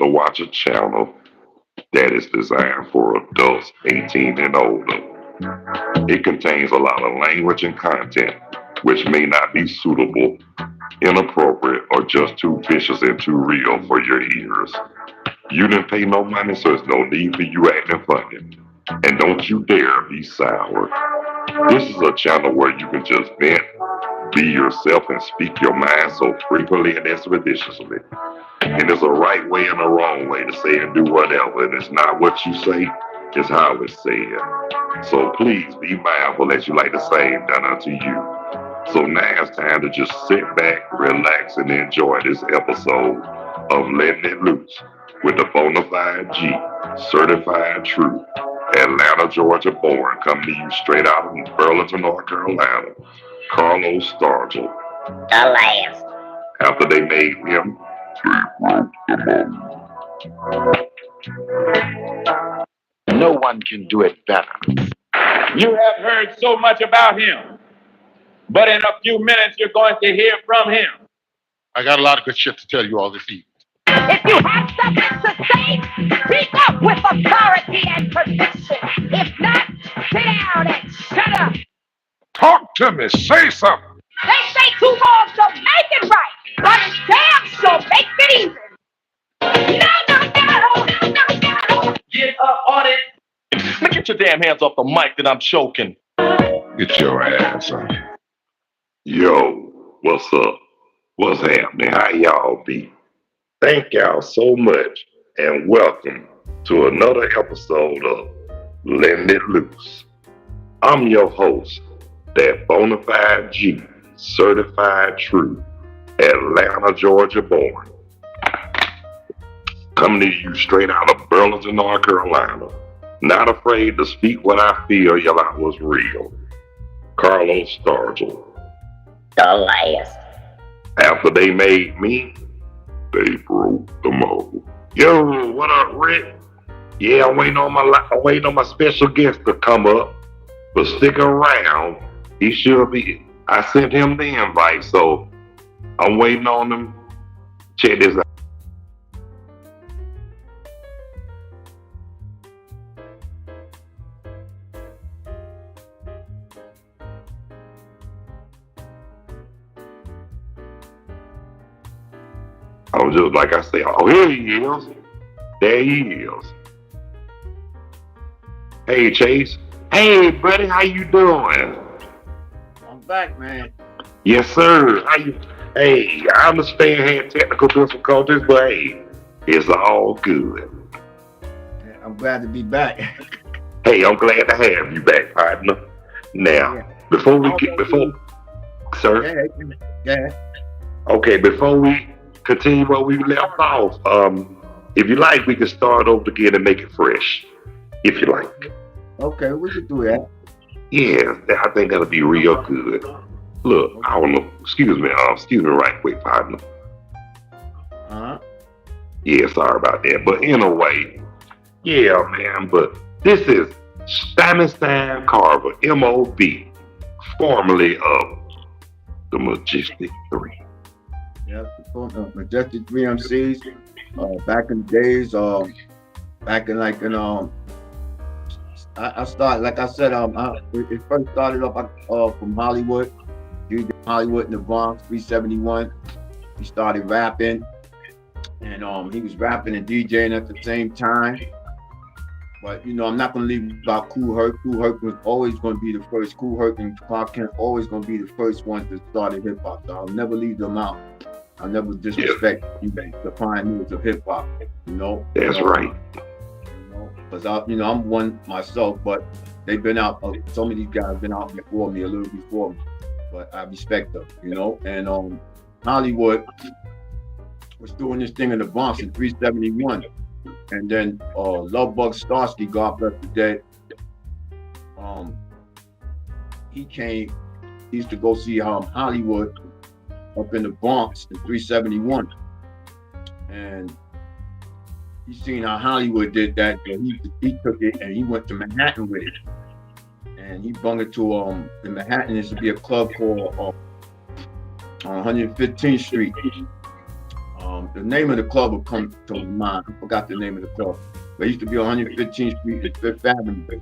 to watch a channel that is designed for adults 18 and older. It contains a lot of language and content which may not be suitable, inappropriate, or just too vicious and too real for your ears. You didn't pay no money, so there's no need for you acting funny. And don't you dare be sour. This is a channel where you can just vent, be yourself, and speak your mind so frequently and expeditiously. And there's a right way and a wrong way to say and do whatever. And it's not what you say, it's how it's said. So please be mindful as you like the same done unto you. So now it's time to just sit back, relax, and enjoy this episode of Letting It Loose with the Bonafide G, certified true, Atlanta, Georgia born, coming to you straight out of Burlington, North Carolina, Carlos Stargell. The last. After they made him, no one can do it better. You have heard so much about him, but in a few minutes you're going to hear from him. I got a lot of good shit to tell you all this evening. If you have something to say, speak up with authority and conviction. If not, sit down and shut up. Talk to me. Say something. They say two wrongs don't make it right, but damn sure make it even. No. Get up on it. Now get your damn hands off the mic that I'm choking. Get your ass on. yo, what's up? What's happening? How y'all be? Thank y'all so much and welcome to another episode of Letting It Loose. I'm your host, that Bonafide G, certified true, Atlanta, Georgia born. Coming to you straight out of Burlington, North Carolina. Not afraid to speak what I feel y'all out was real. Carlos Stargell. The last. After they made me, they broke the M.O.B. Yo, what up, Rick? Yeah, I'm waiting on my special guest to come up, but stick around. He should be. I sent him the invite, so I'm waiting on him. Check this out. I'm just like I say, oh, here he is. There he is. Hey, Chase. Hey, buddy, how you doing? I'm back, man. Yes, sir. How you? Hey, I understand had technical difficulties, but hey, it's all good. I'm glad to be back. Hey, I'm glad to have you back, partner. Now, before we sir. Yeah. Okay, before we continue where we left off, if you like, we can start over again and make it fresh, if you like. Okay, we can do that. Yeah, I think that'll be real good. Look, I don't know. Excuse me right quick, partner. Yeah, sorry about that. But anyway, yeah, man. But this is Stymie Carver, M.O.B, formerly of the Majestic 3. Yeah, Majestic 3 MCs. Back in the days, I started, like I said, it first started up from Hollywood. Hollywood in the Bronx, 371. He started rapping, and he was rapping and DJing at the same time. But I'm not gonna leave about Kool Herc. Kool Herc was always gonna be the first. Kool Herc and Clark Kent always gonna be the first ones that started hip hop. So I'll never leave them out. I'll never disrespect the pioneers of hip hop. That's right. Because I'm one myself, but they've been out. Some of these guys been out before me, a little before me. But I respect them, And Hollywood was doing this thing in the Bronx in 371, and then Lovebug Starsky, God bless the dead. He came. He used to go see Hollywood up in the Bronx in 371, and he seen how Hollywood did that, and he took it and he went to Manhattan with it. And he brought it to in Manhattan. There used to be a club called on 115th Street. the name of the club will come to mind. I forgot the name of the club. But it used to be on 115th Street at Fifth Avenue.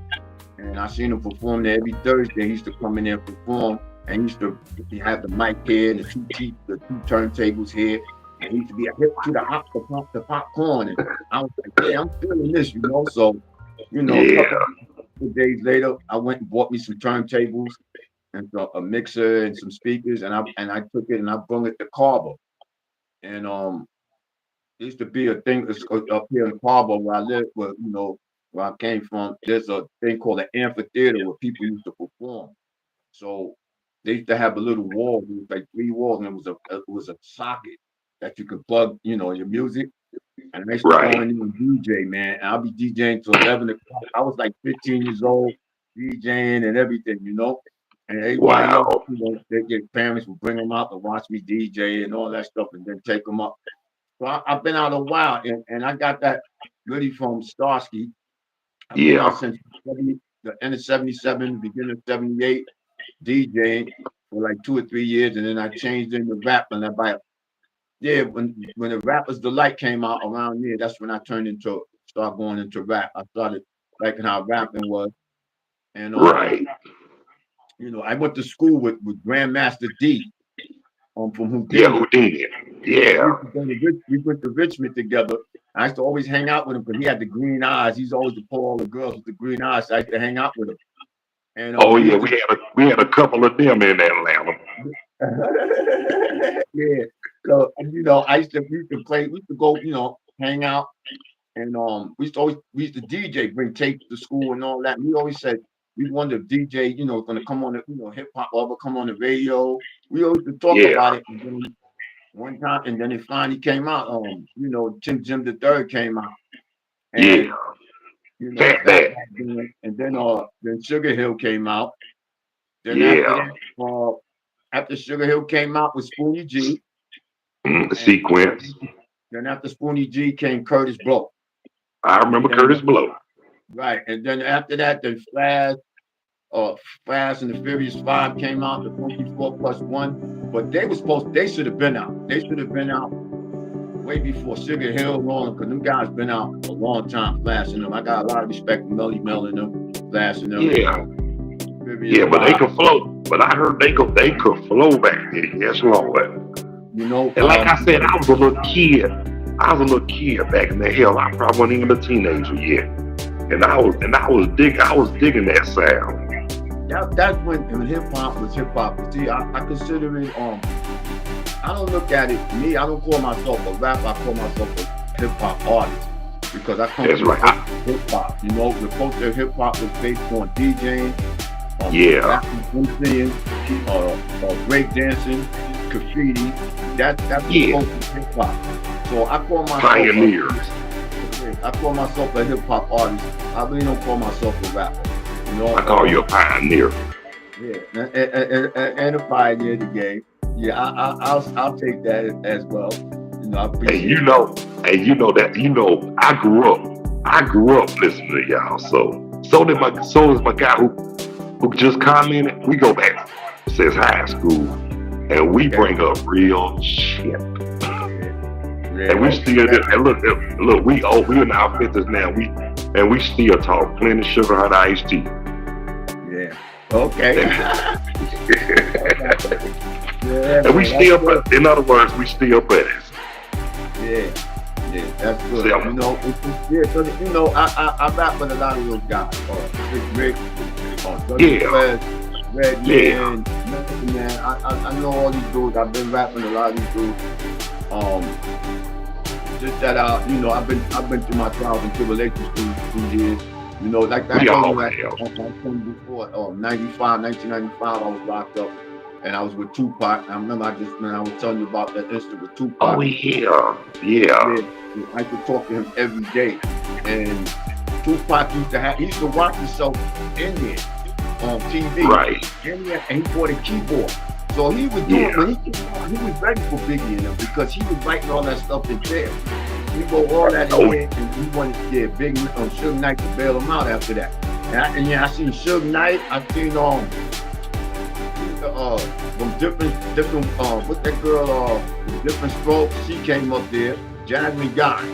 And I seen him perform there every Thursday. He used to come in there and perform. And he used to have the mic here and the two turntables here. And he used to be a hip to the popcorn. And I was like, yeah, I'm feeling this, you know. So, you know, a couple days later, I went and bought me some turntables and a mixer and some speakers. And I took it and I brought it to Carver. And there used to be a thing up here in Carver where I live, where I came from. There's a thing called an amphitheater where people used to perform. So they used to have a little wall, it was like 3 walls, and it was a socket that you could plug, your music. And I used to go in and DJ, man. And I'll be DJing till 11 o'clock. I was like 15 years old, DJing and everything, And everybody else, their parents would bring them out to watch me DJ and all that stuff, and then take them up. So I've been out a while, and I got that really from Starsky. I've been out since the end of 77, beginning of 78, DJing for like 2 or 3 years, and then I changed into rap. And when the Rapper's Delight came out around here, that's when I start going into rap. I started liking how rapping was. And I went to school with Grandmaster D. From Houdini. Yeah, Houdini. Yeah. We went to Richmond together. I used to always hang out with him because he had the green eyes. He's always to pull all the girls with the green eyes. So I used to hang out with him. And we had a couple of them in Atlanta. Yeah. So I used to play. We used to go, hang out, and we used to DJ, bring tapes to school and all that. And we always said we wanted to DJ, going to come on the hip hop or come on the radio. We always used to talk about it. And then one time, and then it finally came out. Jim the Third came out. And, and then Sugar Hill came out. Then after Sugar Hill came out with Spoonie G. The sequence. Then after Spoonie G came Curtis Blow. I remember Curtis Blow. Right. And then after that, then Fast and the Furious 5 came out, the 24+1. But they should have been out. They should have been out way before Sugar Hill Rolling, because them guys been out a long time flashing them. I got a lot of respect for Melly Mel and them flashing them. Yeah, but they could flow. But I heard they could flow back then. Yes, Lord. And like I said, I was a little kid. Back in the hell. I probably wasn't even a teenager yet. And I was digging that sound. That's when hip hop was hip hop. See, I consider it I don't look at it, I don't call myself a rapper, I call myself a hip hop artist. Because I come from hip hop. The culture of hip hop was based on DJing, rapping, break dancing, graffiti. That's the culture of hip hop. So I call myself pioneers. I call myself a hip hop artist. I really don't call myself a rapper. I call you a pioneer. Yeah, and a pioneer of the game. Yeah, I'll take that as well. I appreciate I grew up listening to y'all. So is my guy who just commented. We go back since high school, and we bring up real shit. And we still and look, we in our 50s now. We still talk plenty sugar hot iced tea. Yeah. Okay. And we still, in other words, we still buddies. Yeah, that's good. So, I rap with a lot of those guys. Rick, Red Man, Man. I know all these dudes. I've been rapping a lot of these dudes. Just that I've been through my trials and tribulations through years. Like I told you before, 1995, I was locked up. And I was with Tupac. I remember I was telling you about that incident with Tupac. Oh, yeah. I could talk to him every day. And Tupac used to watch himself in there on TV. Right. And he bought a keyboard. So he was doing, he was ready for Biggie and them because he was writing all that stuff in there. He wrote all that in there, and he wanted to get Biggie on Suge Knight to bail him out after that. And I seen Suge Knight. I seen from different what that girl different strokes, she came up there, Jasmine Guy.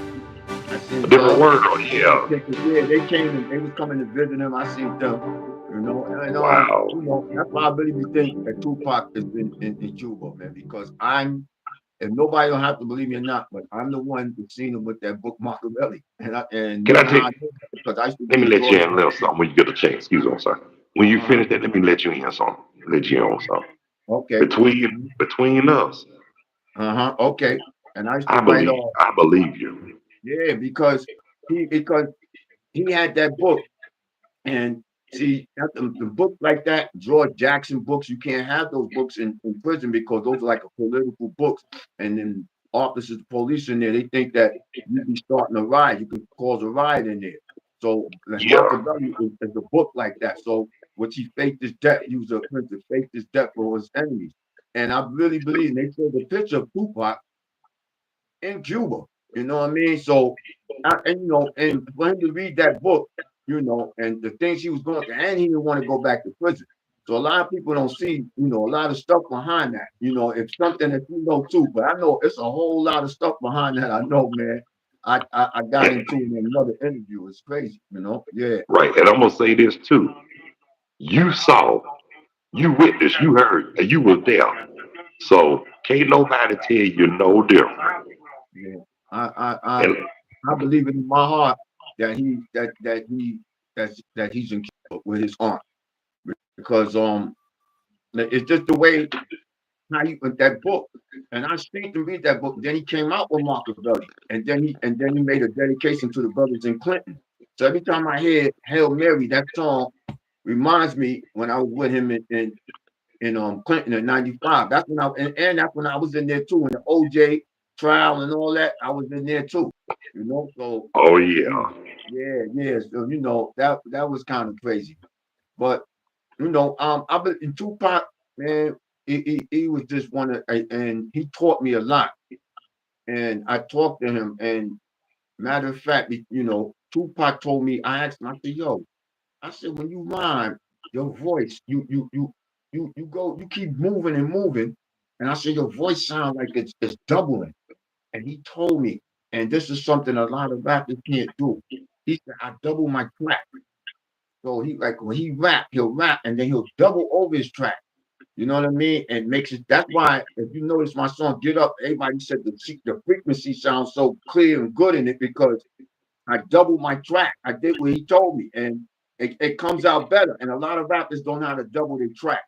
I seen A different world, yeah. yeah, they came and they was coming to visit him. I seen them, and Wow. that's why I really think that Tupac is in Cuba, man, because and nobody don't have to believe me or not, but I'm the one that seen him with that book Machiavelli. And Can you I know how take? I know that? Because I used to Let be me in let you Georgia. in a little something when you get a chance. Excuse me, I'm sorry. When you Uh-huh. finish that, let me let you in something. Let you in on something. Okay. Between us, Uh-huh. Okay. And I used to I write believe off, I believe you. yeah, because he had that book. And see, the book like that, George Jackson books, you can't have those books in prison because those are like a political books. And then officers, police in there, they think that you be starting a riot, you can cause a riot in there. So like Yeah, Machiavelli is a book like that. So which he faked his death, he was a prince that faked his death for his enemies. And I really believe and they showed the picture of Tupac in Cuba. You know what I mean? So, and and for him to read that book, and the things he was going through, and he didn't want to go back to prison. So a lot of people don't see, a lot of stuff behind that. It's something that you know too, but I know it's a whole lot of stuff behind that. I know, man. I got and, into in another interview. It's crazy, Yeah. right. And I'm gonna say this too. You saw, you witnessed, you heard, and you were there. So can't nobody tell you no different. Yeah. I I I And I believe it in my heart that he's in Cuba with his aunt because it's just the way how you with that book. And I seen him read that book. Then he came out with Machiavelli, and then he made a dedication to the brothers in Clinton. So every time I hear Hail Mary, that song reminds me when I was with him in Clinton in '95. That's when and that's when I was in there too in the OJ trial and all that. I was in there too. So oh mm, yeah, yeah, yeah. So that was kind of crazy. But I been in Tupac, man. He was just one of, and he taught me a lot. And I talked to him, and matter of fact, Tupac told me. I asked him, I said, "Yo," I said, "when you rhyme, your voice, you keep moving and moving." And I said, "Your voice sounds like it's doubling." And he told me, and this is something a lot of rappers can't do. He said, "I double my track." So he like when he rap, he'll rap and then he'll double over his track. You know what I mean? And makes it. That's why if you notice my song "Get Up," everybody said the frequency sounds so clear and good in it because I doubled my track. I did what he told me, and it comes out better. And a lot of rappers don't know how to double their track.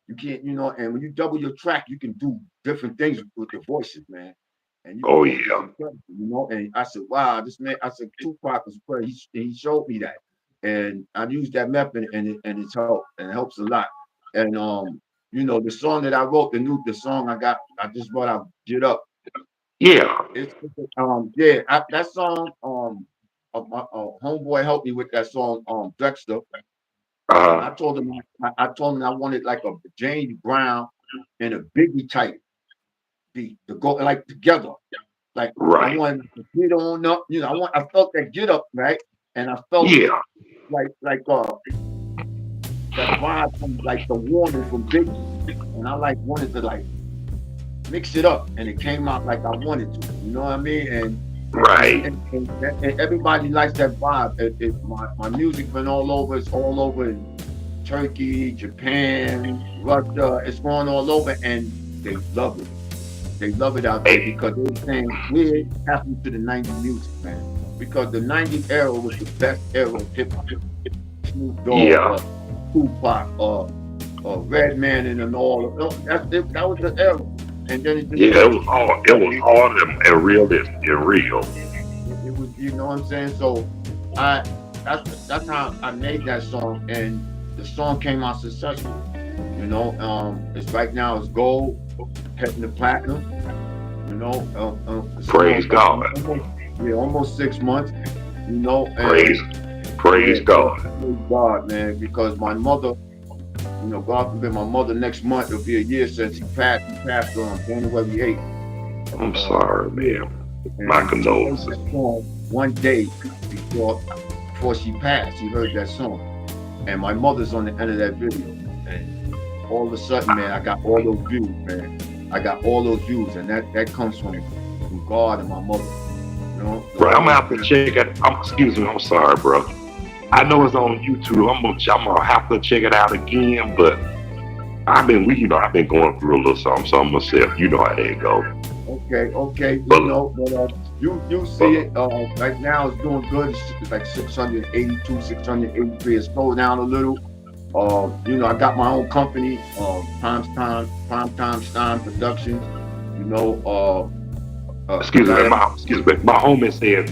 You can't, and when you double your track, you can do different things with the voices, man. And you can oh make this yeah, incredible. And I said, wow, this man, I said, Tupac was crazy. He showed me that. And I used that method and it's helped and it helps a lot. And the song that I wrote, the song I just brought out, Get Up. yeah. Yeah, that song, my homeboy helped me with that song, Dexter. And Uh, I told him I wanted like a James Brown and a Biggie type beat to go like together. Like I right. wanted to get on up, I felt that get up, right? And I felt Yeah, like that vibe from like the warning from Biggie. And I like wanted to like mix it up and it came out like I wanted to. You know what I mean? right. And everybody likes that vibe. My music been all over. It's all over in Turkey, Japan, Russia. It's going all over, and they love it. They love it out there Hey, because they're saying what happened to the '90s music, man. Because the '90s era was the best era of hip hop. Snoop Dogg, yeah, Tupac, Redman, and all. That was the era. And then it just yeah. It went was to hard. It was Machiavelli. hard and realistic and real. It was, you know what I'm saying? So I that's how I made that song, and the song came out successful. It's right now it's gold, heading to platinum. It's Praise almost God. almost yeah, almost 6 months. And Praise, praise yeah, yeah, God. praise God, man, because my mother, God forbid, my mother next month it'll be a year since she passed. She passed on January 8th I'm of sorry, this year. man. My And she heard condolences. that song one day before she passed. She heard that song, and my mother's on the end of that video. And all of a sudden, man, I got all those views, man. I got all those views, and that comes from God and my mother. You know, the Bro, I'm Holy gonna have to Spirit. check it. Excuse me, I'm sorry, bro. I know it's on YouTube. I'm gonna have to check it out again, but I've been going through a little something myself. You know how that go. Okay, you But, know, but you see but it right now. It's doing good. It's like 682, 683. It's slowed down a little. You know, I got my own company, Prime Time Stime Productions. You know, excuse me, got every. my homie said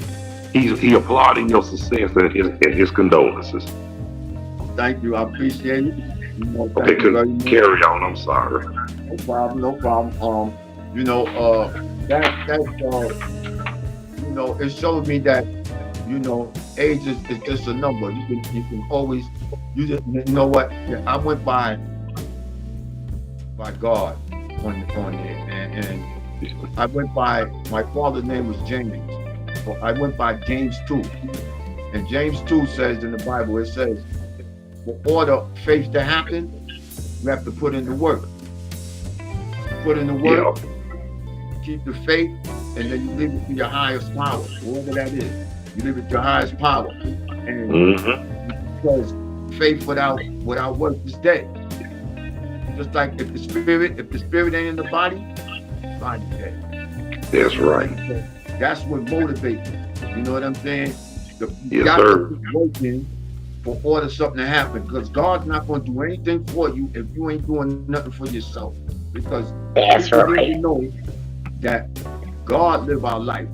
he applauding your success and his condolences. Thank you, I appreciate it. You know, Okay, thank you very much. carry on. I'm sorry. No problem, no problem. You know, you know, it shows me that you know, age is just a number. You can always you know what? Yeah, I went by God on it, and I went by my father's name was James. So I went by James 2. And James 2 says in the Bible, it says, for order faith to happen, you have to put in the work. Put in the work, Yeah. keep the faith, and then you leave it to your highest power, whatever that is. You leave it to your highest power. And Mm-hmm. because faith without work is dead. Just like if the spirit ain't in the body's dead. That's You know what right. I'm saying? That's what motivates you. You know what I'm saying? You Yes, got to sir. keep working for order something to happen because God's not going to do anything for you if you ain't doing nothing for yourself. Because That's people need right. to know that God live our life.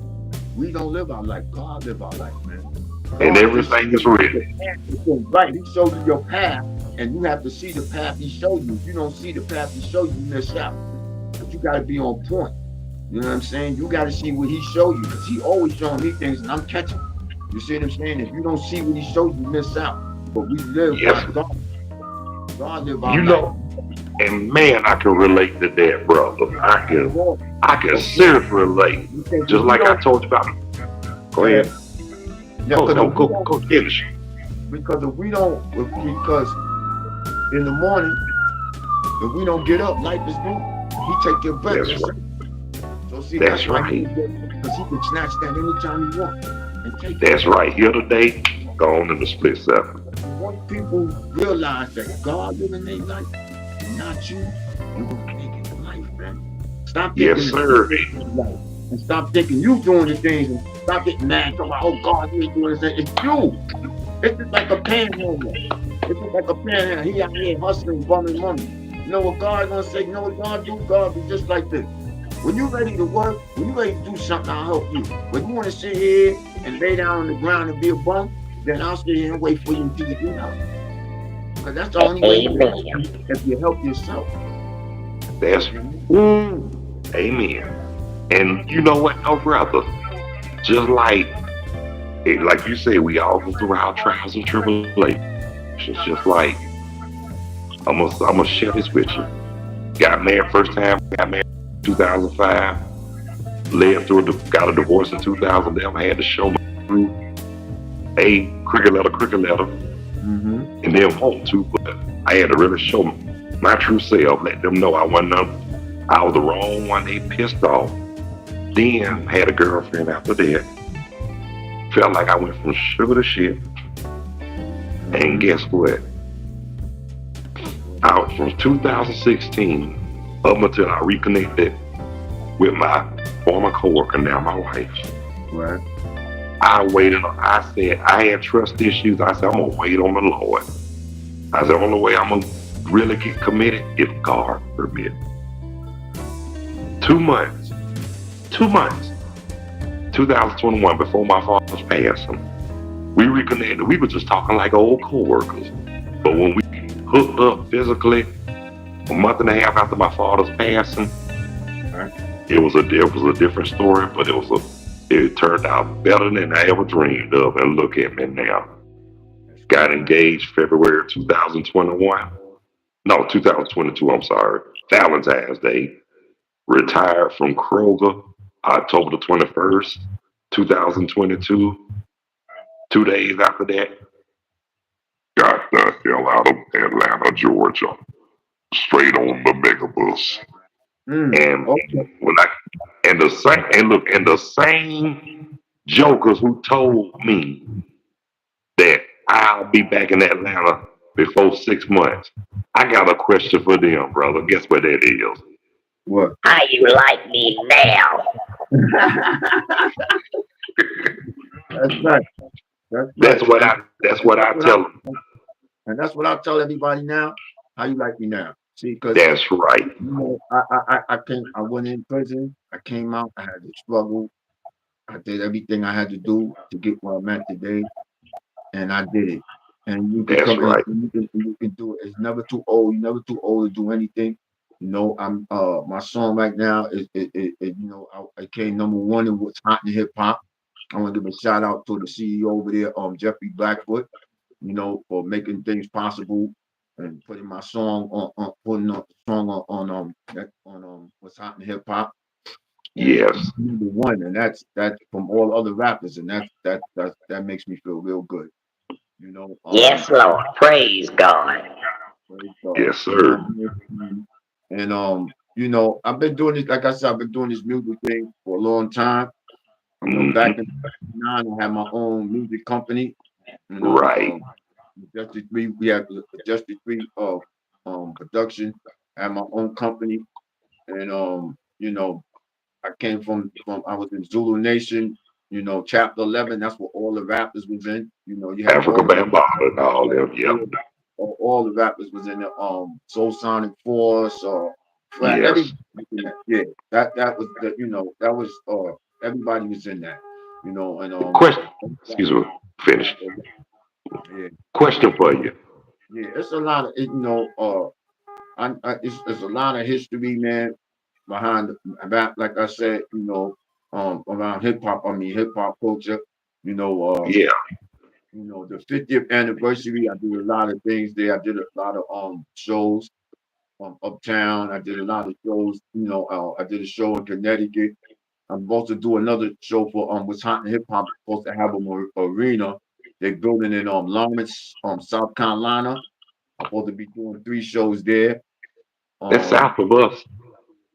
We don't live our life. God live our life, man. And God just everything is shows you the ready. path. Right. He shows you your path, and you have to see the path he showed you. If you don't see the path he showed you, you miss out. But you got to be on point. You know what I'm saying? You got to see what he showed you because he always showing me things and I'm catching. You see what I'm saying? If you don't see what he showed you, miss out. But we live Yes. by God. God live our You life. know, and man, I can relate to that, brother. Of course, I can of course. seriously relate. Because Just if we like I don't, told you about. Go go ahead. ahead. Yeah, because if we don't, Go finish. because if we don't, because in the morning, if we don't get up, life is doomed. He take your breath. That's That's it. right. So see, that's That's why he right. can get because he can snatch that anytime he wants and take it. That's right. Here today, gone in the split second. Once people realize that God live in their life and not you, you're gonna make it in life, man. Stop Yes, thinking the sir. people in your life and stop thinking you doing the things and stop getting mad talking about, oh God, you ain't doing this. It's you. It's just like a panhandler. It's just like a panhandler. He out here hustling, bumming money. You know what God gonna say? You know what God do? God be just like this. When you're ready to work, when you're ready to do something, I'll help you. When you want to sit here and lay down on the ground and be a bum, then I'll sit here and wait for you until you get out. Because that's the only way you can help Amen. you if you help yourself. That's ooh, amen. And you know what, no brother? Just like you say, we all go through our trials and tribulations. Just like I'm gonna share this with you. Got married first time. Got married in 2005. Led through got a divorce in 2011. I had to show my through a cricket letter, Mm-hmm. and then want to, but I had to really show my true self. Let them know I wasn't. I was the wrong one. They pissed off. Then had a girlfriend after that. Felt like I went from sugar to shit. And Mm-hmm. guess what? Out from 2016 up until I reconnected with my former coworker, now my wife. Right. I waited. I said I had trust issues. I said I'm gonna wait on the Lord. I said the only way I'm gonna really get committed if God permit. 2 months. 2 months. 2021 before my father's passing. We reconnected. We were just talking like old co-workers. But when we hooked up physically, a month and a half after my father's passing, Right. it was a different story. But it turned out better than I ever dreamed of. And look at me now. That's Got good, man. engaged February 2021. No, 2022. I'm sorry. Valentine's Day. Retired from Kroger October the 21st, 2022. 2 days after that, got the hell out of Atlanta, Georgia. straight on the megabus. And Okay. when I and the same jokers who told me that I'll be back in Atlanta before 6 months. I got a question for them, brother. Guess what that is? What? How you like me now? That's right. That's right. That's what I What I tell them. and that's what I tell everybody now. How you like me now? See, because That's right. I went in prison. I came out. I had to struggle. I did everything I had to do to get where I'm at today, and I did it. And you can That's come and right. you can do it. It's never too old. You're never too old to do anything. I'm my song right now is I came number one in what's hot in hip hop. I want to give a shout out to the CEO over there, Jeffrey Blackfoot, for making things possible and putting my song on putting the song on what's hot in hip hop. And Yes. number one, and that's from all other rappers, and that makes me feel real good. You know, Yes, Lord. Praise God. praise God. Yes, sir. And I've been doing this, like I said, I've been doing this music thing for a long time. Back Hmm. in '9, I had my own music company. You know, Right. Justice Three, we had the Justice Three production. I had my own company, and I came from I was in Zulu Nation. Chapter 11. That's where all the rappers was in. You had Africa all the Bambaataa and all them. Yep. all the rappers was in the Soul Sonic Force or Yes. everybody in that. Yeah, that was the that was everybody was in that. And Question. Excuse me. Finish. yeah, Question for you. yeah, it's a lot of it's a lot of history, man, behind that. Like I said, around hip hop. I mean, hip hop culture. You know, uh, Yeah. the 50th anniversary. I did a lot of things there. I did a lot of shows uptown. I did a lot of shows. I did a show in Connecticut. I'm supposed to do another show for what's hot in hip hop. Supposed to have a arena. They're building in Lawrence, South Carolina. I'm supposed to be doing 3 shows there. That's Um, south of us.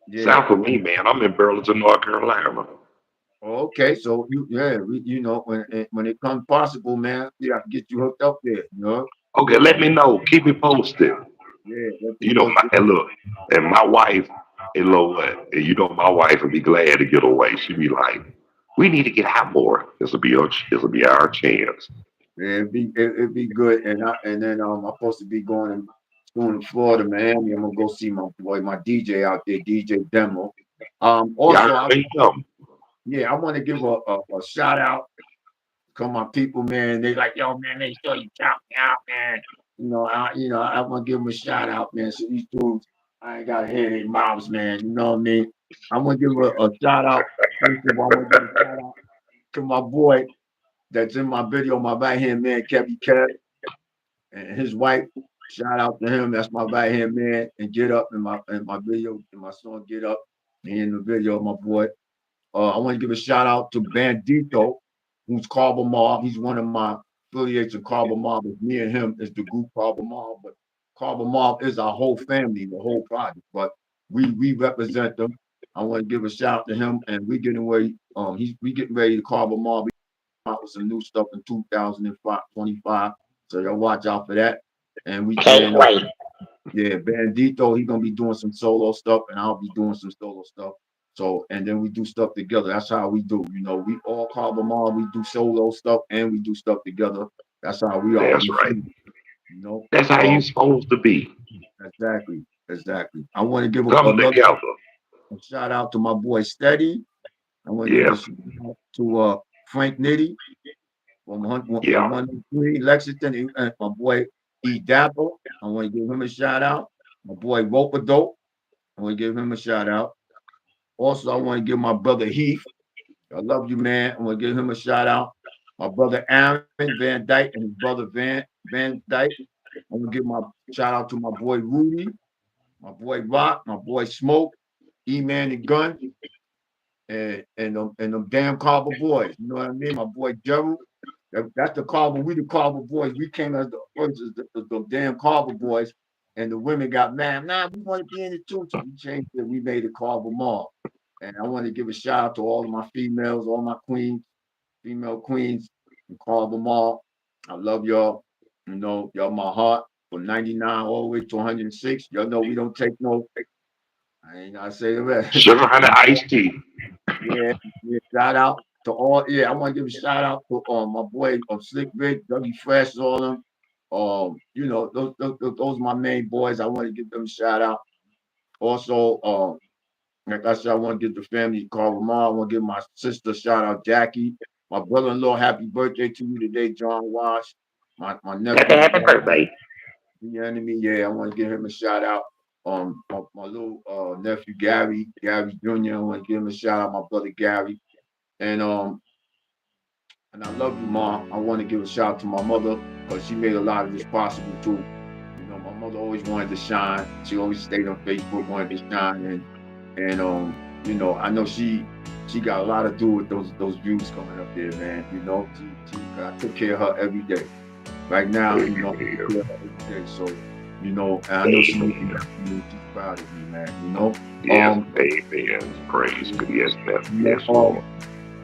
yeah. South of me, man. I'm in Burlington, North Carolina. Okay, so when it comes possible, man, yeah, I can get you hooked up there. Okay, let me know. Keep me posted. Yeah, let you know. And look, and my wife, and look what, and my wife would be glad to get away. She'd be like, "We need to get out more. This will be our chance." Yeah, it'd be good, and then I'm supposed to be going to Florida, Miami. I'm gonna go see my boy, my DJ out there, DJ Demo. Yeah, Also, I am. I want to give a shout out to my people, man. They like, yo, man, make sure you shout me out, man. I want to give them a shout out, man. So these dudes, I ain't got to hear their mouths, man. You know what I mean? I want to give a shout out. First of all, I want to give a shout out to my boy that's in my video, my right hand man, Kevin Kev, and his wife. Shout out to him. That's my right hand man. And Get Up in my video, in my song Get Up. He in the video, my boy. I want to give a shout out to Bandito, who's Carver Mob. He's one of my affiliates of Carver Mob. It's me and him is the group Carver Mob, but Carver Mob is our whole family, the whole project. But we represent them. I want to give a shout out to him, and we getting ready. We getting ready to Carver Mob. We come out with some new stuff in 2025. So y'all watch out for that. And we Can't and wait. yeah, Bandito, he gonna be doing some solo stuff, and I'll be doing some solo stuff. So, and then we do stuff together. That's how we do. We all call them all. We do solo stuff and we do stuff together. That's how we are. That's We right. free, you know. That's how you supposed to be. Exactly, exactly. I want to give Come another together. shout out to my boy Steady. I want to give a Yeah. shout out to Frank Nitty from Yeah. 103 Lexington, and my boy E Dapper. I want to give him a shout out. My boy Roper Dope. I want to give him a shout out. Also, I want to give my brother Heath. I love you, man. I want to give him a shout out. My brother Aaron Van Dyke and his brother Van Dyke. I want to give my shout out to my boy Rudy, my boy Rock, my boy Smoke, E-Man and Gun, and them damn Carver boys. You know what I mean? My boy Gerald. That's the Carver. We the Carver boys. We came as the first as the damn Carver boys. and the women got mad. Nah, we want to be in it too. So we changed it. We made it Carver Mall. And I want to give a shout out to all of my females, all my queens, female queens, and Carver Mall. I love y'all. You know, y'all my heart from 99 all the way to 106. Y'all know we don't take no. I ain't gotta say the rest. Sugar honey iced tea. Yeah, yeah. Shout out to all. Yeah, I want to give a shout out to my boy Slick Rick, Dougie Fresh, all them. You know, those are my main boys. I want to give them a shout out. Also, like I said, I want to give the family Carver Mall. I want to give my sister shout out Jackie. My brother-in-law, happy birthday to you today, John Wash. My Happy, nephew, happy birthday. the enemy. Yeah, I want to give him a shout out. My little nephew Gary Jr. I want to give him a shout out. My brother Gary, and and I love you, Mom. I want to give a shout out to my mother because she made a lot of this possible too. You know, my mother always wanted to shine. She always stayed on Facebook, wanted to shine, and you know, I know she got a lot to do with those views coming up there, man. You know, I took care of her every day. Right now, you know, I take Amen. care of her every day. So, you know, and I know she looking Amen. at me. She's proud of me, man. You know, Yes, um, amen. Praise God. Yes, you yes, know, Lord.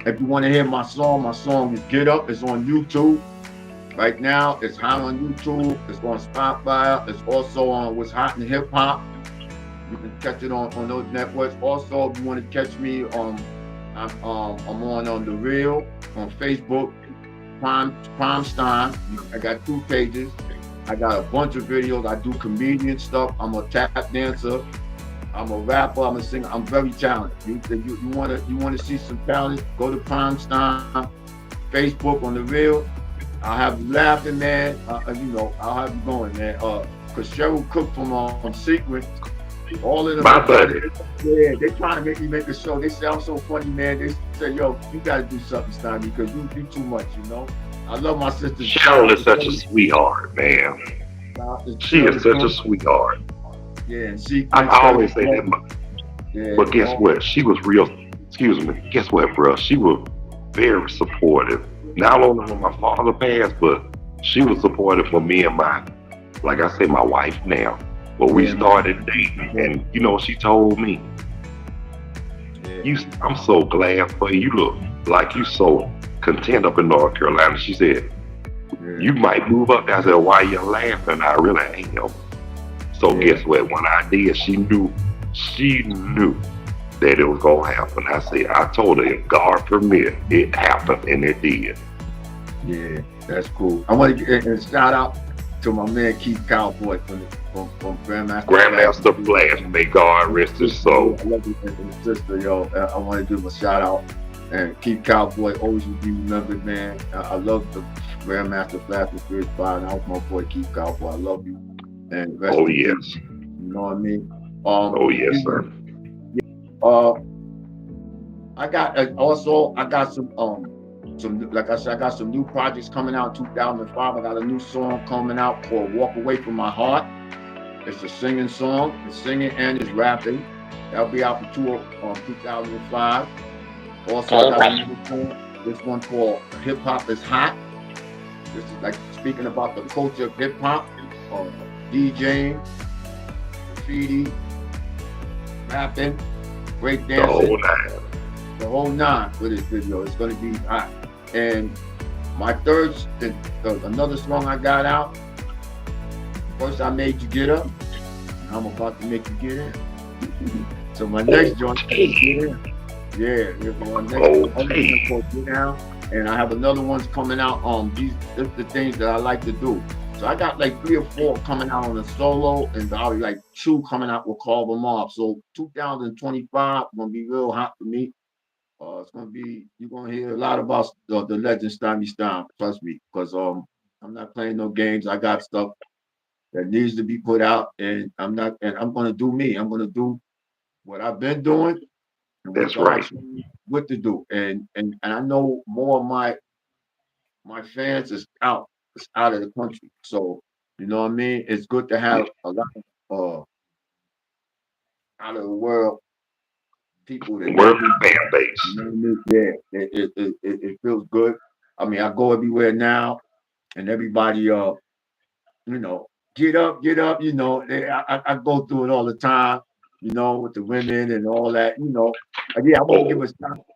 if you want to hear my song is Get Up. It's on YouTube. Right now, it's hot on YouTube. It's on Spotify. It's also on What's Hot in Hip Hop. You can catch it on those networks. Also, if you want to catch me, I'm on the Real on Facebook, Prime Stime. I got 2 pages. I got a bunch of videos. I do comedian stuff. I'm a tap dancer. I'm a rapper. I'm a singer. I'm very talented. You wanna see some talent? Go to Prime Stime, Facebook on the Real. I'll have you laughing, man. You know, I'll have you going, man. Cause Cheryl Cook from Secret, all of them My invited. buddy. Yeah, they trying to make me make a show. They say I'm so funny, man. They say, yo, you gotta do something, Stymie, because you too much, you know. I love my sister. Shout Cheryl out is to such a Shirley. sweetheart, man. Shout out to She is Shirley such a Cook. sweetheart. Yeah, and I Secret, Shirley always say Cook. that, Yeah, but guess all, what? She was real. Excuse me. Guess what, bro? She was very supportive. Not only when my father passed, but she was supportive for me and my, like I say, my wife now. But we yeah, started dating, and you know, she told me, yeah, I'm so glad for you. You look like you so content up in North Carolina." She said, yeah, "You might move up there." I said, "Why you laughing?" I really am. So yeah, guess what? When I did, she knew that it was gonna happen. I told her if God permit, it happened, and it did. yeah. That's cool. I want to and shout out to my man Keith Cowboy from Grandmaster Flash. Grandmaster Flash, may God And rest his his sister, yeah, soul. I love you, and his sister, yo. I want to give him a shout out and keep Cowboy always will be remembered, man. I love the Grandmaster Flash with Chris Fire. And I was my boy Keith Cowboy. I love you and rest Oh in peace. yes, You know what I mean? oh yes, You sir. know, uh, I got some like I said, I got some new projects coming out in 2005. I got a new song coming out called "Walk Away from My Heart." It's a singing song. It's singing and it's rapping. That'll be out in 2005. Also, I All got right. another song. This one called "Hip Hop Is Hot." This is like speaking about the culture of hip hop, uh, DJing, graffiti, rapping, The breakdancing, whole nine. the whole nine for this video. It's gonna be hot. And my another song I got out. First, I made you get up. I'm about to make you get in. So my next joint is Okay, Get In. Yeah, my next other okay. one called Get Down, and I have another ones coming out. These the things that I like to do. So I got like 3 or 4 coming out on a solo, and probably like 2 coming out with Carver Mob. So 2025 gonna be real hot for me. It's gonna be you're gonna hear a lot about the legend Stymie Stime. Trust me, because I'm not playing no games. I got stuff that needs to be put out, and I'm gonna do me. I'm gonna do what I've been doing and what That's God right. showed me what to do. And I know more of my fans is out of the country. So you know what I mean? It's good to Yeah. have a lot of out of the world people that know World me. fan base. You know what I mean? Yeah, it feels good. I mean, I go everywhere now, and everybody you know, get up, you know, I go through it all the time, you know, with the women and all that, you know. Yeah, I want to give Oh, a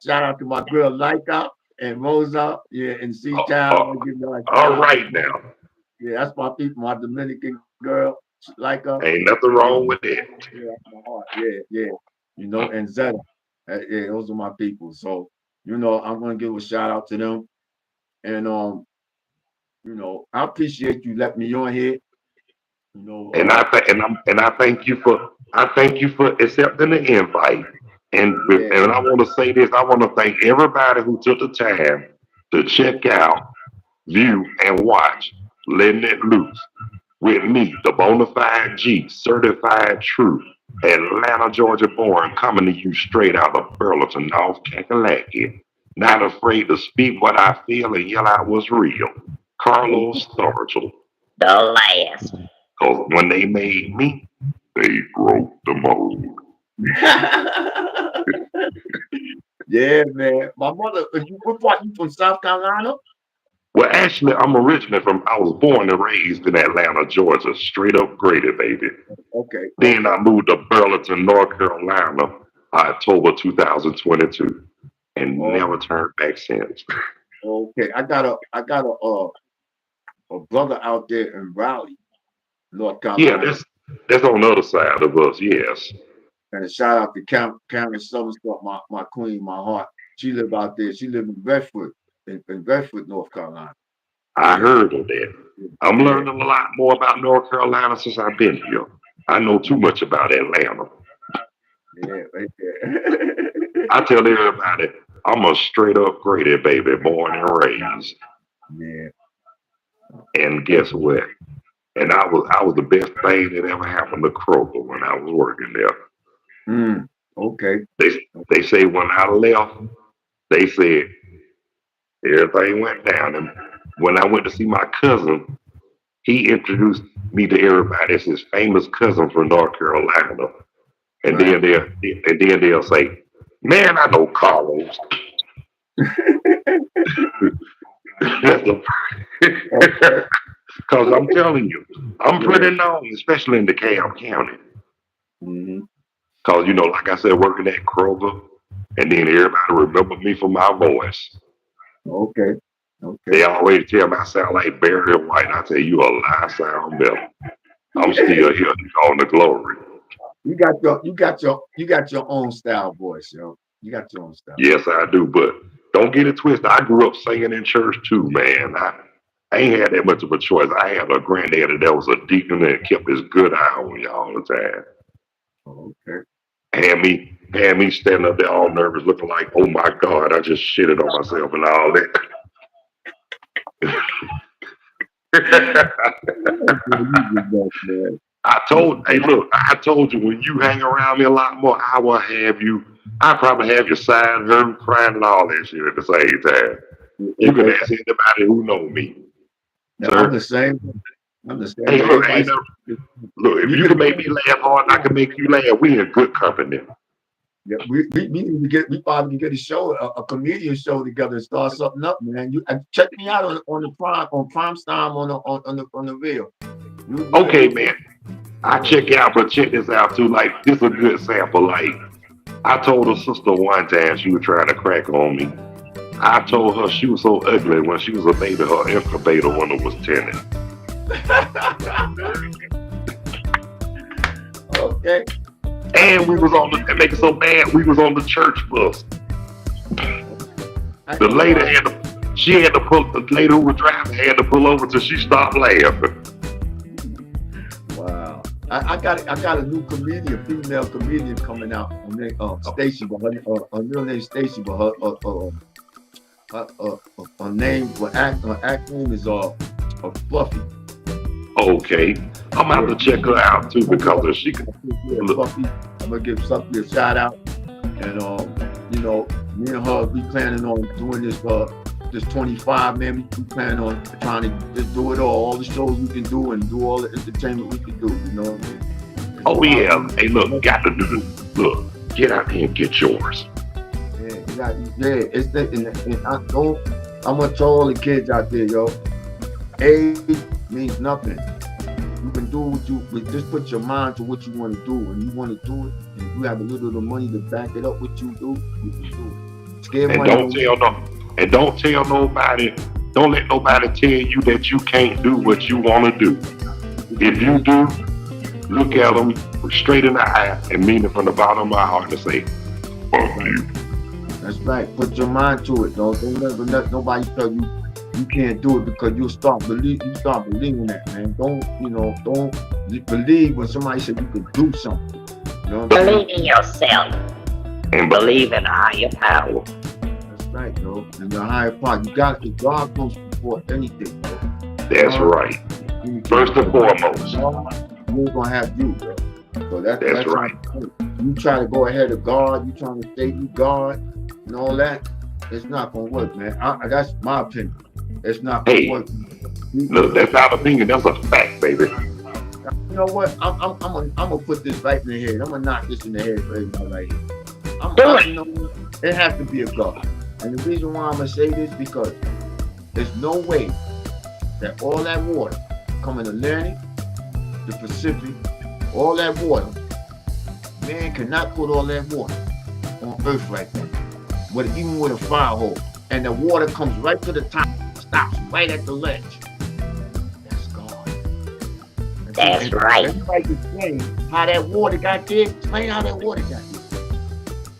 shout out to my girl Leica and Rosa, yeah, in uh, C-Town. I uh, want to give you a shout all out. right now. Yeah, that's my people, my Dominican girl, Leica. Ain't nothing Yeah, wrong with it. yeah, that's my heart. Yeah, yeah. You know, and Zeta. Yeah, those are my people. So, you know, I'm gonna give a shout out to them. And you know, I appreciate you letting me on here. You know, And I thank you for accepting the invite. yeah, And I want to say this. I want to thank everybody who took the time to check out, view, and watch Letting It Loose with me, the bona fide G, certified true, Atlanta, Georgia born, coming to you straight out of Burlington, North Kakalaki. Not afraid to speak what I feel and yell out what's real. Carlos Sturgill. The last. Because when they made me, they broke the mold. yeah, man. My mother, what part you from South Carolina? Well, actually, I was born and raised in Atlanta, Georgia, straight up graded, baby. Okay, Then okay, I moved to Burlington, North Carolina, October 2022, and oh, never turned back since. okay. I got a brother out there in Raleigh, North Yeah, Carolina. that's on the other side of us, yes. And a shout out to Karen Summerstuff, my queen, my heart. She live out there. She live in Bedford, in Bedford, North Carolina. I Yeah, heard of that. I'm yeah, learning a lot more about North Carolina since I've been here. I know too much about Atlanta. yeah, right there. I tell everybody, I'm a straight up graded baby, born and raised. yeah. And guess what? And I was the best thing that ever happened to Kroger when I was working there. Okay. They say when I left, they said everything went down. And when I went to see my cousin, he introduced me to everybody as his famous cousin from North Carolina. And Right. then they'll say, "Man, I know Carlos." Okay. Because I'm telling you, I'm Yeah. pretty known, especially in DeKalb County. hmm Because, you know, like I said, working at Kroger, and then everybody remember me for my voice. Okay. Okay. They always tell me I sound like Barry White. I tell you, a lie, I sound better. I'm still here on the glory. You got your own style voice, yo. You got your own style. Yes, I do, but don't get it twisted. I grew up singing in church too, man. I ain't had that much of a choice. I had a granddaddy that was a deacon and kept his good eye on you all the time. Okay. Had me standing up there all nervous, looking like, oh my God, I just shitted on myself and all that. Man. Hey, look, I told you when you hang around me a lot more, I probably have your side hurt, crying, and all that shit at the same time. You can ask anybody who know me, I'm sir. the same. I'm the same. Hey, look, Everybody, look, if you you can. can make me laugh hard and I can make you laugh, we in good company. Yeah, we need to get. We probably can get a show, a comedian show together and start something up, man. You check me out on the prime time on the reel. Okay, man. I check out, but check this out too. Like, this is a good sample. Like, I told a sister one time she was trying to crack on me. I told her she was so ugly when she was a baby, her incubator when it was tinted. Okay. And it make it so bad, we was on the church bus. The lady who was driving had to pull over till she stopped laughing. Wow. I got a new comedian, female comedian coming out. Her name Stacy, but her real name Stacy, but her act name is Fluffy. Okay. I'm gonna have to check her out too because if she can look. Fluffy, I'm gonna give Fluffy a shout out. And you know, me and her, we planning on doing this 25, man. We planning on trying to just do it all the shows we can do and do all the entertainment we can do, you know. Oh yeah. Hey, look, got to do this. Look, get out here and get yours. It's and I'm gonna tell all the kids out there, yo. A means nothing. You can do what you but just put your mind to what you want to do. When you want to do it, and if you have a little of the money to back it up, what you do, you can do it. Scared And money don't don't. tell no, and don't tell nobody. Don't let nobody tell you that you can't do what you want to do. If you do, look at them straight in the eye and mean it from the bottom of my heart and say, That's "Fuck right. you." That's right. Put your mind to it. Don't never let nobody tell you you can't do it because you start believing that, man. Don't believe when somebody said you could do something. You know what I'm saying? Believe in yourself. And Believe in a higher power. That's right, yo. And the higher part, you got it. God comes before anything, yo. that's God, right. anything, First and because foremost, God, you ain't gonna have you, yo. So that's that's how right. you try to go ahead of God. You trying to say you God and all that. It's not gonna work, man. That's my opinion. It's not gonna Hey, work. You, look, that's not opinion. That's a fact, baby. you know what? I'm gonna put this right in the head. I'm gonna knock this in the head for everybody right here. Do it. You know, what? It has to be a God. And the reason why I'm gonna say this because there's no way that all that water coming the Atlantic, the Pacific, all that water, man cannot put all that water on Earth right now. Even with a fire hose, and the water comes right to the top, stops right at the ledge. That's God. And see, That's if right. everybody can explain how that water got there, explain how that water got there.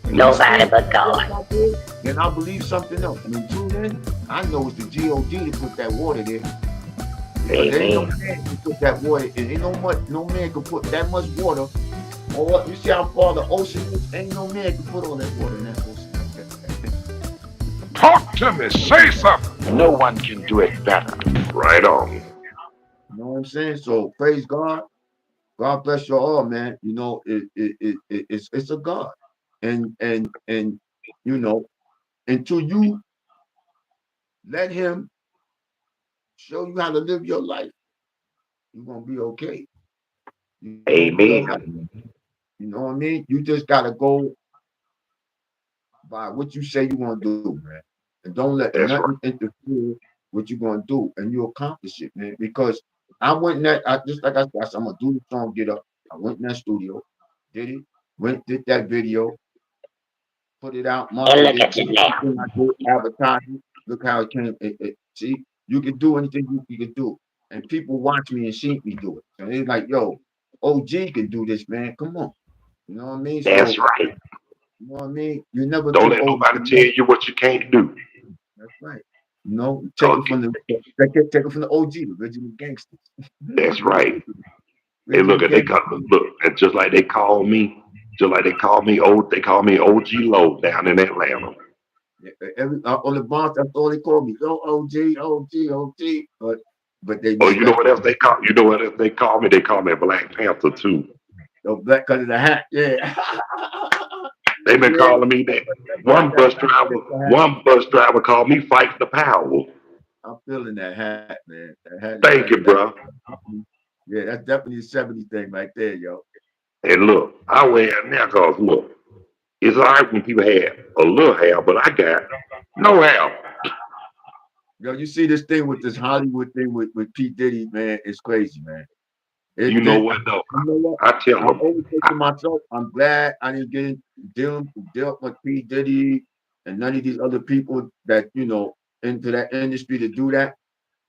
And you Nobody explain but how that water God. got there, then I'll believe something else. And until then, I know it's the God to put that water there. Because there ain't no Amen. man can put that water in. Ain't no man can put that much water. Or you see how far the ocean is? Ain't no man can put all that water in that ocean. Talk to me. Say something. No one can do it better. Right on. You know what I'm saying? So praise God. God bless you all, man. You know, it's a God. And you know, until you let him show you how to live your life, you're gonna be okay. You're gonna be all right. Amen. You know what I mean? You just gotta go by what you say you're gonna do, man. And don't let That's nothing right. interfere what you're gonna do, and you accomplish it, man. Because I went in that, I just like I said, I'm gonna do the song, get up. I went in that studio, did it, did that video, put it out, And marketed look it, at you did now. everything I did, advertising. Look how it came. See, you can do anything you can do, and people watch me and see me do it. So it's like, yo, OG can do this, man. Come on, you know what I mean? That's So right. you know what I mean? You're never Don't too let old nobody to tell know. you what you can't do. That's right. You know, Okay, take it from the OG, the original gangsters. that's right. Hey, Original look, and they gangsters. call look, and just like they call me they call me OG Low down in Atlanta. On the bounce, that's all they call me. Yo, OG, OG, OG. But they Oh, meant you know that what else they call? You know what else they call me? They call me Black Panther too. the black color of the hat. Yeah. They've been Yeah. calling me that. Got One that bus black driver, color hat. one bus driver called me Fight the Power. I'm feeling that hat, man. That hat is Thank you, bro. yeah, that's definitely a 70 thing right there, yo. And look, I wear it now because look, it's all right when people have a little hair, but I got no hair. Yo, you see this thing with this Hollywood thing with P. Diddy, man, it's crazy, man. You It know did. what though? You know what? I tell I them, always say I, to myself, I'm glad I didn't dealt with P. Diddy and none of these other people that, into that industry to do that,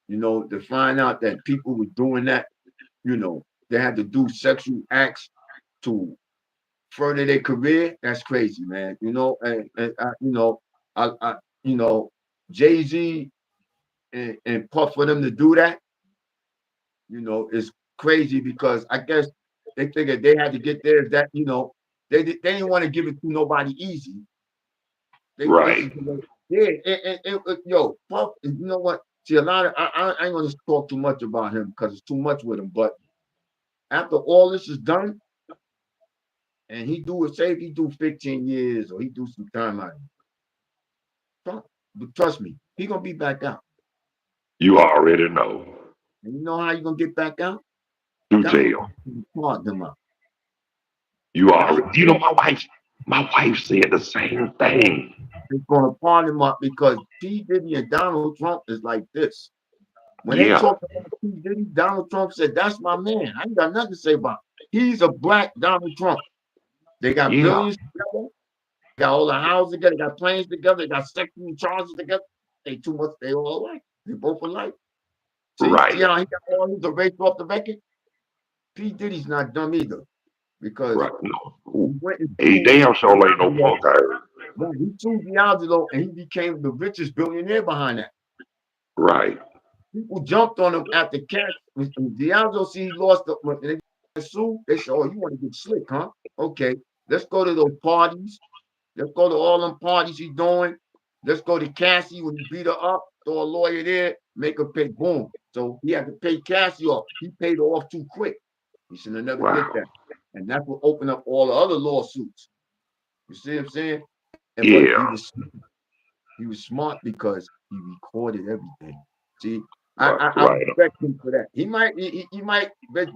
to find out that people were doing that, they had to do sexual acts to further their career. That's crazy, man. I Jay-Z and Puff for them to do that, is crazy because I guess they figured they had to get theirs that, they didn't want to give it to nobody easy. This right. is the way, yeah, yo, Puff, you know what? See, a lot of, I ain't gonna talk too much about him because it's too much with him, but after all this is done, and say if he do 15 years or he do some time out, but trust me, he gonna be back out. You already know. And you know how you gonna get back out? Do God tell. pardon him out. You God already. You know my wife said the same thing. is gonna pardon him up because P. Diddy and Donald Trump is like this. When they Yeah. talked about P. Diddy, Donald Trump said, "That's my man. I ain't got nothing to say about it." He's a black Donald Trump. They got Yeah. billions together, got all the houses together, got planes together, they got sexual charges together. They too much, they all alike. They both alike. See Right. how he got all his erased off the record? P. Diddy's not dumb either because Right. No. he went and He sued damn sure ain't no D'Angelo. punk ass. Right, he sued D'Angelo and he became the richest billionaire behind that. Right. People jumped on him after Cash. When D'Angelo see he lost the when they sued, they said, "Oh, you want to get slick, huh? Okay, let's go to those parties. Let's go to all them parties he's doing. Let's go to Cassie when he beat her up, throw a lawyer there, make her pay. Boom. So he had to pay Cassie off. He paid her off too quick. He should have never did Wow. that. And that's what opened up all the other lawsuits. You see what I'm saying? And but Yeah. he was smart because he recorded everything. See, Right. I Right. respect him for that. He might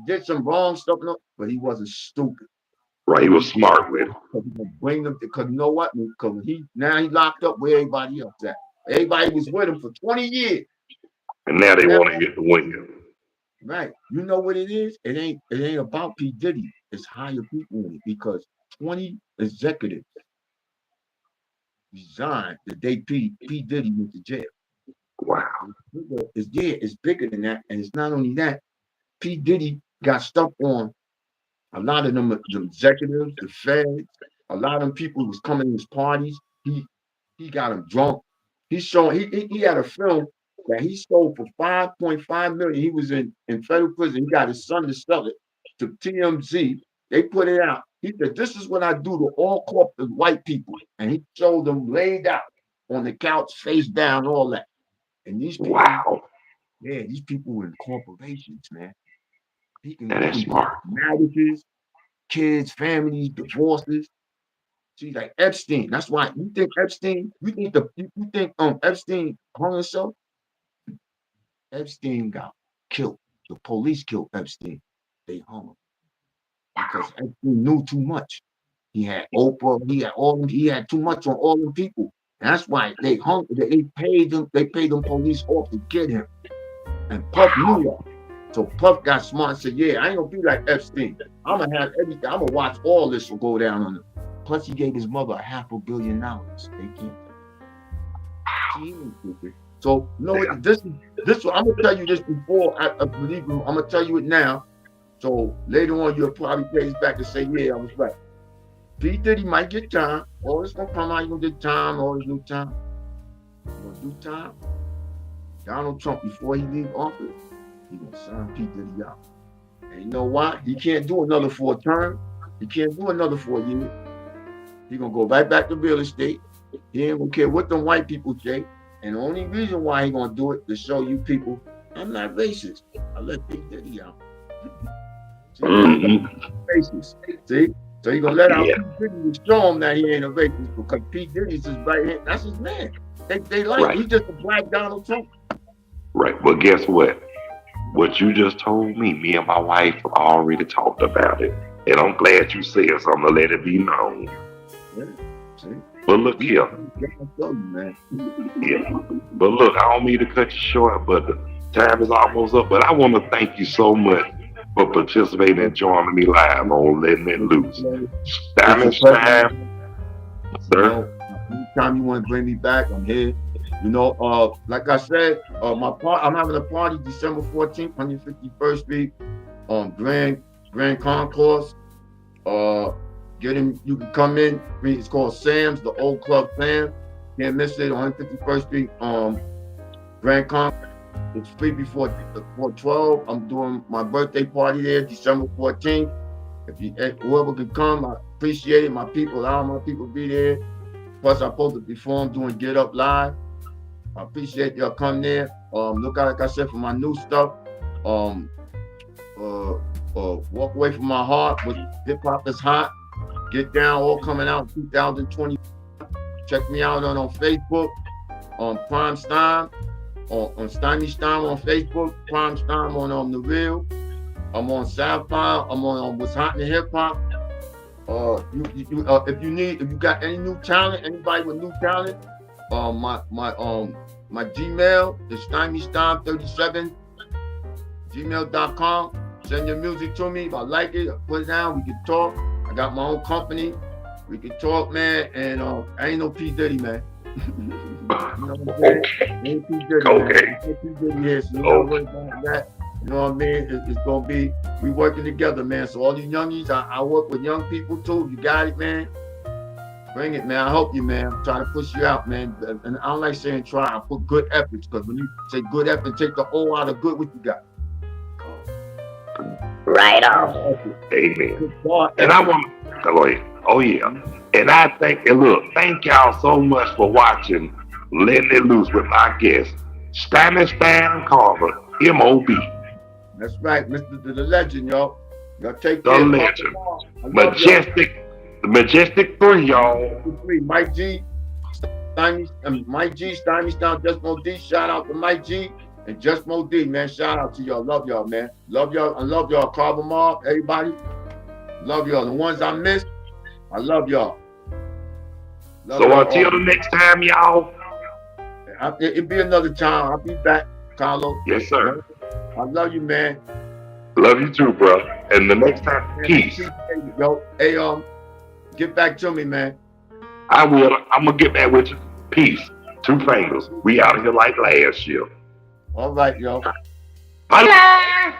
did some wrong stuff, but he wasn't stupid. Right. He was smart with it. Because he gonna bring them because you know what? Because he locked up where everybody else at. Everybody was with him for 20 years. And now they Now, want to get the win. right. You know what it is? It ain't about P. Diddy. It's higher people in it because 20 executives resigned the day P. Diddy went to jail. Wow. It's bigger than that. And it's not only that, P. Diddy got stuck on a lot of them, the executives, the feds, a lot of them people who was coming to his parties. He got them drunk. He had a film that he sold for 5.5 million. He was in federal prison. He got his son to sell it to TMZ. They put it out. He said, "This is what I do to all corporate white people." And he showed them laid out on the couch, face down, all that. And these people, Wow. yeah, these people were in corporations, man. That He is can do smart. marriages, kids, families, divorces. See, like Epstein. That's why you think Epstein. You think Epstein hung himself. Epstein got killed. The police killed Epstein. They hung him because Epstein knew too much. He had Oprah. He had all. He had too much on all the people. That's why they hung. They paid them. They paid them police off to get him. And Puff knew that. So Puff got smart and said, "Yeah, I ain't gonna be like Epstein. I'm gonna have everything. I'm gonna watch all this will go down on him." Plus, he gave his mother $500 million. They can't. She ain't stupid. So no, this. I'm gonna tell you this before I believe you. I'm gonna tell you it now. So later on, you'll probably pay this back and say, "Yeah, I was right." P. Diddy might get time. All this gonna come out. You gonna get time. All this new time. You gonna do time. Donald Trump, before he leave office, he gonna sign P. Diddy out. And you know why? He can't do another 4 term. He can't do another 4 years. He gonna go right back to real estate. He ain't gonna care what them white people say. And the only reason why he gonna do it to show you people, I'm not racist. I let P. Diddy out. See, racist. See? So he gonna let out Yeah. P. Diddy to show him that he ain't a racist because P. Diddy's his right hand. That's his man. They like Right. he's just a black Donald Trump. Right. But guess what? What you just told me and my wife have already talked about it. And I'm glad you said something to let it be known. Yeah. See? But look here. I'll show you, man. Yeah. But look, I don't mean to cut you short, but the time is almost up. But I want to thank you so much for participating and joining me live on Letting It Loose. Stime, sir. Anytime you want to bring me back, I'm here. Like I said, I'm having a party December 14th, 151st Street, Grand Concourse. You can come in. It's called Sam's, the old club Sam. Can't miss it on 151st Street, Grand Concourse. It's free before 12. I'm doing my birthday party there, December 14th. Whoever can come, I appreciate it. All my people be there. Plus, I'm supposed to perform doing Get Up Live. I appreciate y'all come there. Look out, like I said, for my new stuff. Walk Away From My Heart with Hip Hop Is Hot. Get Down, all coming out in 2020. Check me out on Facebook, on Prime Stime, on Stymie Stime on Facebook, Prime Stime on The Real. I'm on Sapphire. I'm on What's Hot in Hip Hop. If you got any new talent, anybody with new talent, My Gmail is StymieStime37 gmail.com. Send your music to me. If I like it, I put it down. We can talk. I got my own company. We can talk, man. And I ain't no P Diddy, man. You know what I'm saying? Ain't P Diddy, man. Ain't P Diddy here, so you gotta worry about that. You know what I mean? It's gonna be we working together, man. So all these youngies, I work with young people too. You got it, man. Bring it, man. I help you, man. I'm trying to push you out, man. And I don't like saying try. I put good efforts because when you say good effort, take the O out of good. What you got? Right on. Amen. And I want to go ahead. Oh yeah. And I think, and look, thank y'all so much for watching Letting It Loose with my guest, Stymie Carver, M.O.B. That's right, Mr. The legend, y'all. Y'all take The care. legend. The Majestic 3, y'all. Mike G, Mike G, Stymie Style, Just M.O.D. Shout out to Mike G and Just M.O.D, man. Shout out to y'all. Love y'all, man. Love y'all. I love y'all. Carver, M.O.B, everybody. Love y'all. The ones I missed, I love y'all. So until the next time, y'all. It'll be another time. I'll be back, Carlos. Yes, sir. I love you, man. Love you too, bro. And the next time, peace. Yo, hey, get back to me, man. I will. I'm gonna get back with you. Peace. 2 fingers. We out of here like last year. All right, yo. Holla!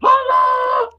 Holla!